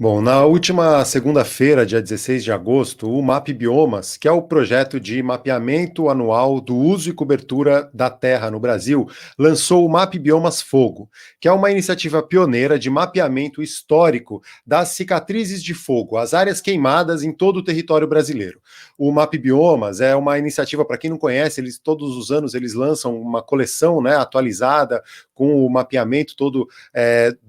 Bom, na última segunda-feira, dia 16 de agosto, o MAP Biomas, que é o projeto de mapeamento anual do uso e cobertura da terra no Brasil, lançou o MAP Biomas Fogo, que é uma iniciativa pioneira de mapeamento histórico das cicatrizes de fogo, as áreas queimadas em todo o território brasileiro. O MAP Biomas é uma iniciativa, para quem não conhece, todos os anos eles lançam uma coleção, né, atualizada com o mapeamento todo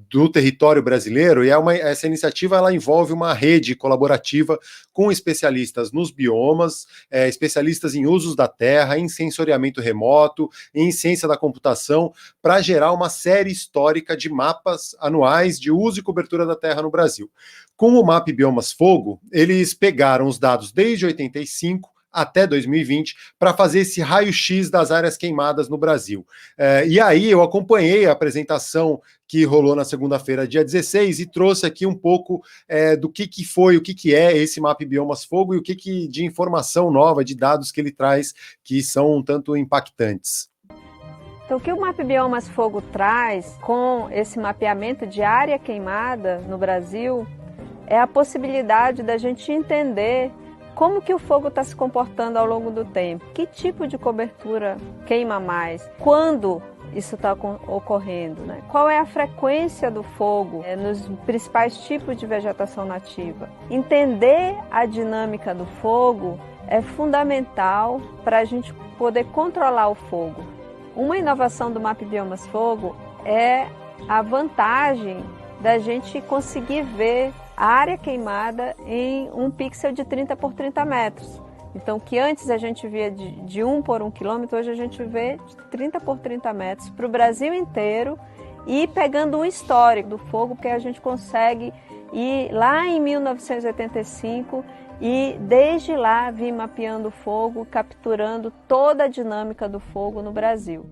do território brasileiro, e essa iniciativa ela envolve uma rede colaborativa com especialistas nos biomas, especialistas em usos da terra, em sensoriamento remoto, em ciência da computação, para gerar uma série histórica de mapas anuais de uso e cobertura da terra no Brasil. Com o MAP Biomas Fogo, eles pegaram os dados desde 85 até 2020, para fazer esse raio-x das áreas queimadas no Brasil. E aí eu acompanhei a apresentação que rolou na segunda-feira, dia 16, e trouxe aqui um pouco do que foi, o que é esse MAP Biomas Fogo e o que de informação nova, de dados que ele traz, que são um tanto impactantes. Então, o que o MAP Biomas Fogo traz com esse mapeamento de área queimada no Brasil é a possibilidade da gente entender como que o fogo está se comportando ao longo do tempo, que tipo de cobertura queima mais, quando isso está ocorrendo, né? Qual é a frequência do fogo nos principais tipos de vegetação nativa. Entender a dinâmica do fogo é fundamental para a gente poder controlar o fogo. Uma inovação do MAP Biomas Fogo é a vantagem da gente conseguir ver a área queimada em um pixel de 30 por 30 metros. Então, que antes a gente via de 1 por 1 quilômetro, hoje a gente vê de 30 por 30 metros para o Brasil inteiro e pegando um histórico do fogo, porque a gente consegue ir lá em 1985 e desde lá vir mapeando o fogo, capturando toda a dinâmica do fogo no Brasil.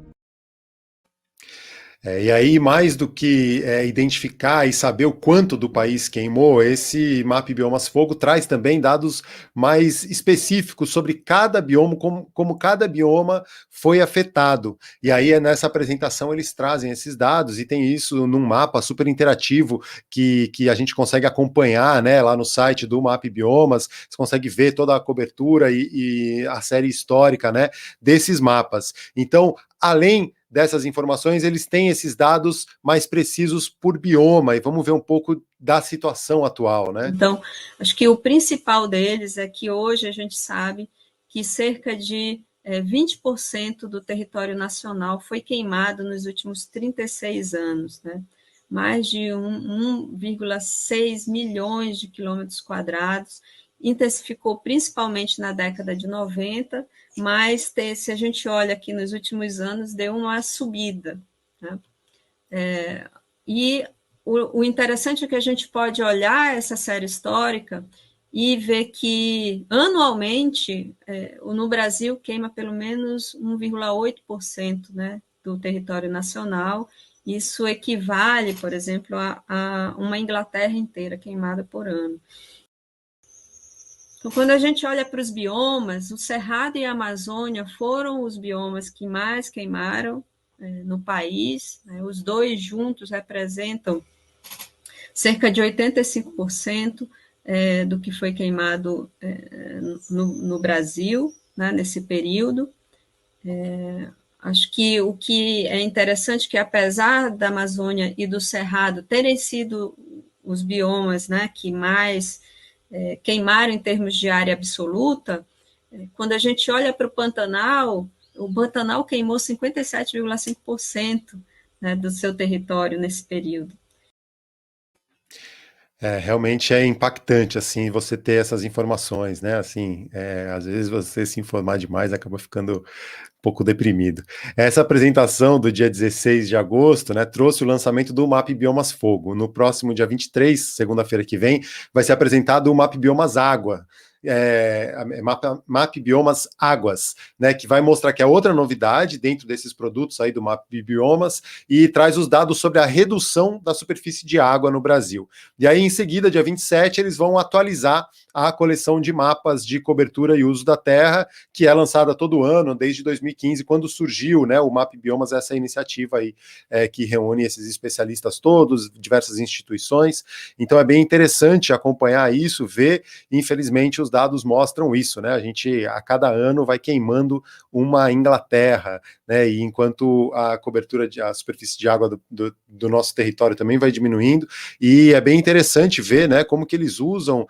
E aí, mais do que identificar e saber o quanto do país queimou, esse MAP Biomas Fogo traz também dados mais específicos sobre cada bioma, como cada bioma foi afetado. E aí, nessa apresentação, eles trazem esses dados e tem isso num mapa super interativo que a gente consegue acompanhar, né, lá no site do MAP Biomas. Você consegue ver toda a cobertura e a série histórica, né, desses mapas. Então, além dessas informações, eles têm esses dados mais precisos por bioma, e vamos ver um pouco da situação atual, né? Então, acho que o principal deles é que hoje a gente sabe que cerca de 20% do território nacional foi queimado nos últimos 36 anos, né? Mais de 1,6 milhões de quilômetros quadrados, intensificou principalmente na década de 90, mas se a gente olha aqui nos últimos anos, deu uma subida, né? E o interessante é que a gente pode olhar essa série histórica e ver que, anualmente, no Brasil queima pelo menos 1,8%, né, do território nacional. Isso equivale, por exemplo, a uma Inglaterra inteira queimada por ano. Então, quando a gente olha para os biomas, o Cerrado e a Amazônia foram os biomas que mais queimaram no país, né? Os dois juntos representam cerca de 85% do que foi queimado no Brasil, né, nesse período. Acho que o que é interessante é que, apesar da Amazônia e do Cerrado terem sido os biomas, né, que mais queimaram em termos de área absoluta, quando a gente olha para o Pantanal queimou 57,5%, né, do seu território nesse período. Realmente é impactante, assim, você ter essas informações, né, assim, às vezes você se informar demais acaba ficando um pouco deprimido. Essa apresentação do dia 16 de agosto, né, trouxe o lançamento do MAP Biomas Fogo. No próximo dia 23, segunda-feira que vem, vai ser apresentado o MAP Biomas Água, Map Biomas Águas, né, que vai mostrar que é outra novidade dentro desses produtos aí do Map Biomas e traz os dados sobre a redução da superfície de água no Brasil. E aí, em seguida, dia 27, eles vão atualizar a coleção de mapas de cobertura e uso da terra, que é lançada todo ano, desde 2015, quando surgiu, né, o Map Biomas, essa iniciativa aí, que reúne esses especialistas todos, diversas instituições. Então é bem interessante acompanhar isso, ver, infelizmente os dados mostram isso, né? A gente a cada ano vai queimando uma Inglaterra, né? E enquanto a cobertura a superfície de água do nosso território também vai diminuindo, e é bem interessante ver, né, como que eles usam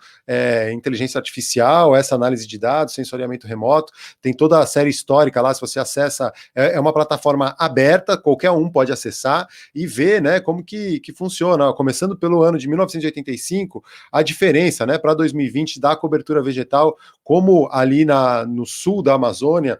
inteligência artificial, essa análise de dados, sensoriamento remoto, tem toda a série histórica lá, se você acessa, é uma plataforma aberta, qualquer um pode acessar e ver, né, como que funciona, começando pelo ano de 1985, a diferença, né, para 2020 da cobertura vegetal, como ali no sul da Amazônia,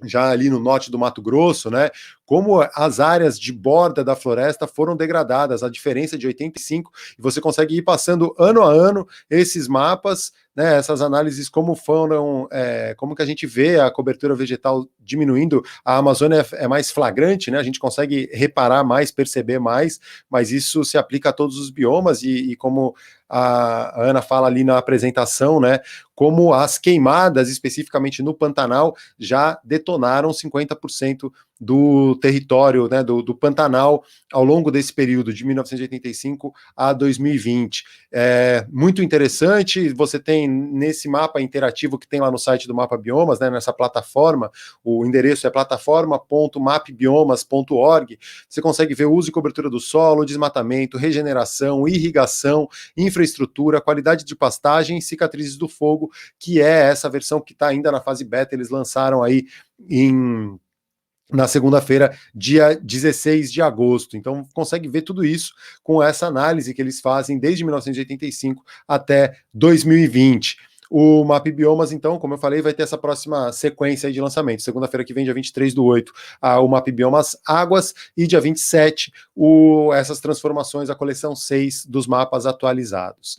já ali no norte do Mato Grosso, né, como as áreas de borda da floresta foram degradadas, a diferença de 85, e você consegue ir passando ano a ano esses mapas, né, essas análises, como foram, como que a gente vê a cobertura vegetal diminuindo. A Amazônia é mais flagrante, né, a gente consegue reparar mais, perceber mais, mas isso se aplica a todos os biomas, e como a Ana fala ali na apresentação, né, como as queimadas, especificamente no Pantanal, já detonaram 50% do território, né, do Pantanal ao longo desse período de 1985 a 2020. É muito interessante, você tem nesse mapa interativo que tem lá no site do Mapa Biomas, né, nessa plataforma, o endereço é plataforma.mapbiomas.org, você consegue ver o uso e cobertura do solo, desmatamento, regeneração, irrigação, infraestrutura, qualidade de pastagem e cicatrizes do fogo, que é essa versão que está ainda na fase beta, eles lançaram aí na segunda-feira, dia 16 de agosto. Então, consegue ver tudo isso com essa análise que eles fazem desde 1985 até 2020. O Map Biomas, então, como eu falei, vai ter essa próxima sequência aí de lançamento. Segunda-feira que vem, dia 23/8, o Map Biomas Águas, e dia 27, essas transformações, a coleção 6 dos mapas atualizados.